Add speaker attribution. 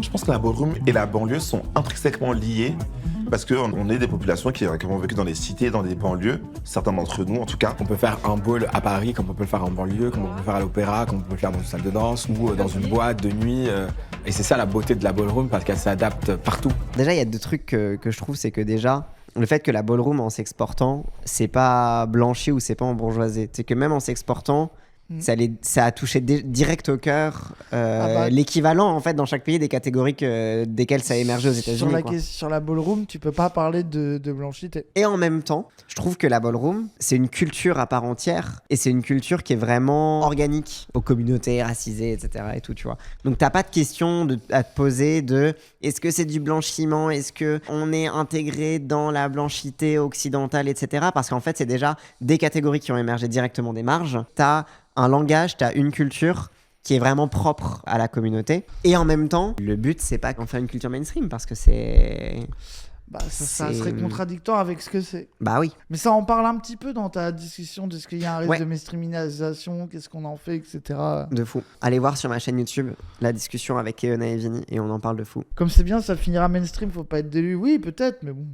Speaker 1: Je pense que la ballroom et la banlieue sont intrinsèquement liés parce qu'on est des populations qui ont vécu dans les cités, dans des banlieues, certains d'entre nous en tout cas.
Speaker 2: On peut faire un ball à Paris, comme on peut le faire en banlieue, comme on peut le faire à l'opéra, comme on peut le faire dans une salle de danse ou dans une boîte de nuit. Et c'est ça la beauté de la ballroom parce qu'elle s'adapte partout.
Speaker 3: Déjà, il y a deux trucs que je trouve, c'est que déjà, le fait que la ballroom en s'exportant, c'est pas blanchi ou c'est pas embourgeoisé. C'est que même en s'exportant, ça a touché direct au cœur l'équivalent en fait dans chaque pays des catégories desquelles ça a émergé aux États-Unis.
Speaker 4: Sur la ballroom, tu peux pas parler de blanchité.
Speaker 3: Et en même temps, je trouve que la ballroom, c'est une culture à part entière et c'est une culture qui est vraiment organique aux communautés racisées, etc. et tout, tu vois. Donc t'as pas de question à te poser de est-ce que c'est du blanchiment, est-ce que on est intégré dans la blanchité occidentale, etc. Parce qu'en fait, c'est déjà des catégories qui ont émergé directement des marges. T'as un langage, t'as une culture qui est vraiment propre à la communauté. Et en même temps, le but, c'est pas d'en faire une culture mainstream parce que c'est...
Speaker 4: Ça serait contradictoire avec ce que c'est.
Speaker 3: Bah oui.
Speaker 4: Mais ça en parle un petit peu dans ta discussion de ce qu'il y a un risque
Speaker 3: Ouais.
Speaker 4: de mainstreamisation, qu'est-ce qu'on en fait, etc.
Speaker 3: De fou. Allez voir sur ma chaîne YouTube la discussion avec Keona et Vini et on en parle de fou.
Speaker 4: Comme c'est bien, ça finira mainstream, faut pas être délu. Oui, peut-être, mais bon.